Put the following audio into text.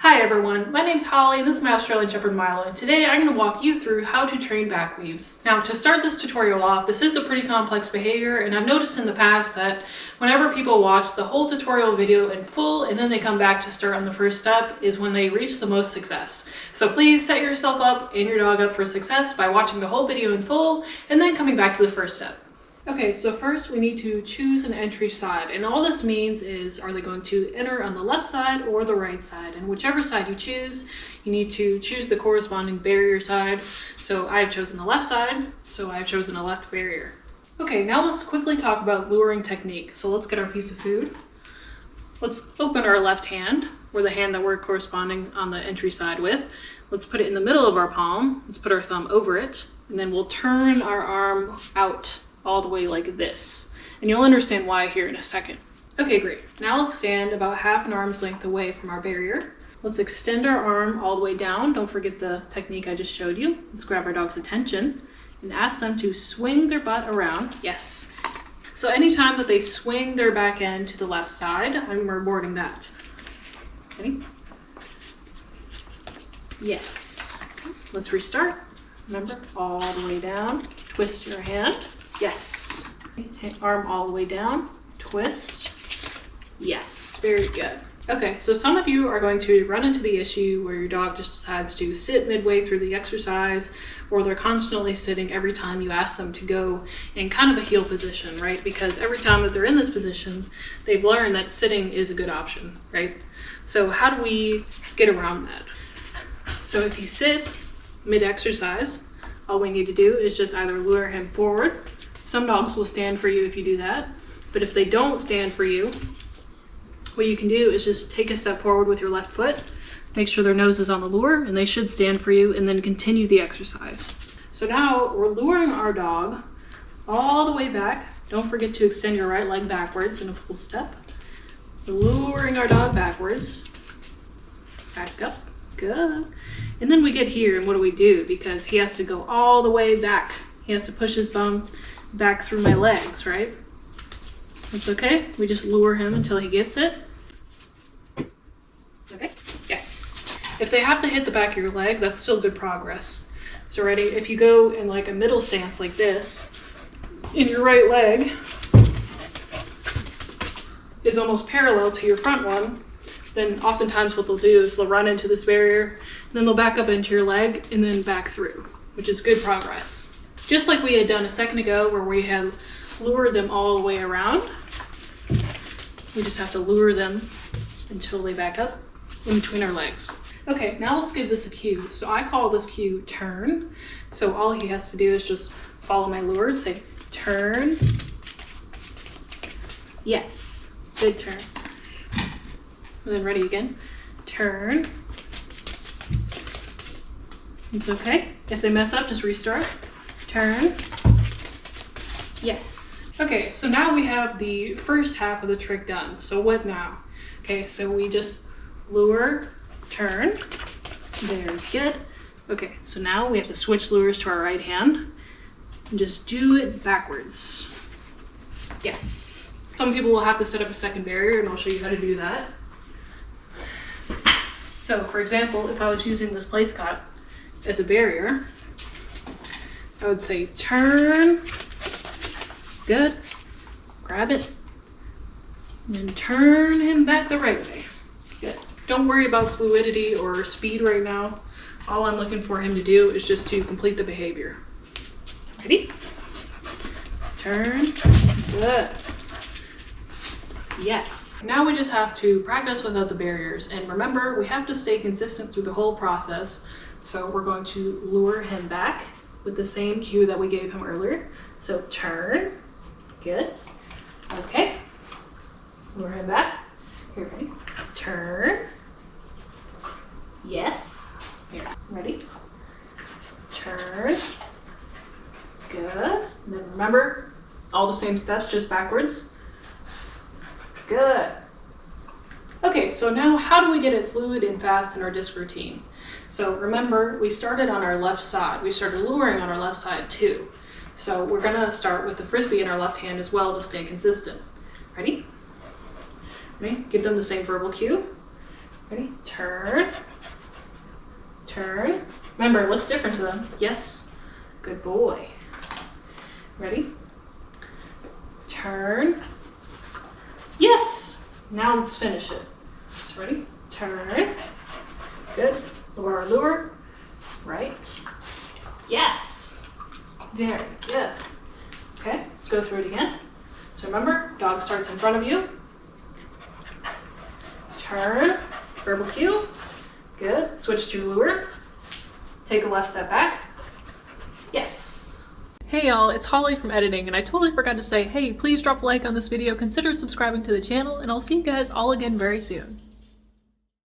Hi everyone, my name's Holly and this is my Australian Shepherd Milo, and today I'm going to walk you through how to train back weaves. Now to start this tutorial off, this is a pretty complex behavior, and I've noticed in the past that whenever people watch the whole tutorial video in full and then they come back to start on the first step is when they reach the most success. So please set yourself up and your dog up for success by watching the whole video in full and then coming back to the first step. Okay, so first we need to choose an entry side, and all this means is are they going to enter on the left side or the right side, and whichever side you choose, you need to choose the corresponding barrier side. So I've chosen the left side, so I've chosen a left barrier. Okay, now let's quickly talk about luring technique. So let's get our piece of food. Let's open our left hand, or the hand that we're corresponding on the entry side with. Let's put it in the middle of our palm. Let's put our thumb over it, and then we'll turn our arm out all the way like this. And you'll understand why here in a second. Okay, great. Now let's stand about half an arm's length away from our barrier. Let's extend our arm all the way down. Don't forget the technique I just showed you. Let's grab our dog's attention and ask them to swing their butt around. Yes. So anytime that they swing their back end to the left side, I'm rewarding that. Ready? Yes. Let's restart. Remember, all the way down. Twist your hand. Yes. Arm all the way down. Twist. Yes. Very good. Okay, so some of you are going to run into the issue where your dog just decides to sit midway through the exercise, or they're constantly sitting every time you ask them to go in kind of a heel position, right? Because every time that they're in this position, they've learned that sitting is a good option, right? So how do we get around that? So if he sits mid-exercise, all we need to do is just either lure him forward. Some dogs will stand for you if you do that, but if they don't stand for you, what you can do is just take a step forward with your left foot, make sure their nose is on the lure, and they should stand for you, and then continue the exercise. So now we're luring our dog all the way back. Don't forget to extend your right leg backwards in a full step. We're luring our dog backwards. Back up. Good. And then we get here, and what do we do? Because he has to go all the way back. He has to push his bum back through my legs, right? That's okay. We just lure him until he gets it. Okay. Yes. If they have to hit the back of your leg, that's still good progress. So ready? If you go in like a middle stance like this, and your right leg is almost parallel to your front one, then oftentimes what they'll do is they'll run into this barrier, then they'll back up into your leg and then back through, which is good progress. Just like we had done a second ago where we had lured them all the way around, we just have to lure them until they back up in between our legs. Okay, now let's give this a cue. So I call this cue turn. So all he has to do is just follow my lure, say turn. Yes, good turn. And then ready again, turn. It's okay. If they mess up, just restart. Turn. Yes. Okay, so now we have the first half of the trick done. So what now? Okay, so we just lure, turn. Very good. Okay, so now we have to switch lures to our right hand and just do it backwards. Yes. Some people will have to set up a second barrier, and I'll show you how to do that. So for example, if I was using this place cot as a barrier, I would say turn, good, grab it, and then turn him back the right way, good. Don't worry about fluidity or speed right now. All I'm looking for him to do is just to complete the behavior. Ready? Turn, good. Yes. Now we just have to practice without the barriers, and remember, we have to stay consistent through the whole process. So we're going to lure him back with the same cue that we gave him earlier. So turn, good, okay. Lure him back, here, ready, turn, yes, here, ready, turn, good, and then remember, all the same steps, just backwards, good. Okay, so now how do we get it fluid and fast in our disc routine? So remember, we started on our left side. We started luring on our left side too. So we're gonna start with the frisbee in our left hand as well to stay consistent. Ready? Ready? Give them the same verbal cue. Ready? Turn. Turn. Remember, it looks different to them. Yes. Good boy. Ready? Turn. Yes. Now let's finish it. So ready? Turn. Good. Lure, lure. Right. Yes. Very good. Okay, let's go through it again. So remember, dog starts in front of you. Turn. Verbal cue. Good. Switch to lure. Take a left step back. Yes. Hey y'all, it's Holly from editing, and I totally forgot to say, hey, please drop a like on this video, consider subscribing to the channel, and I'll see you guys all again very soon.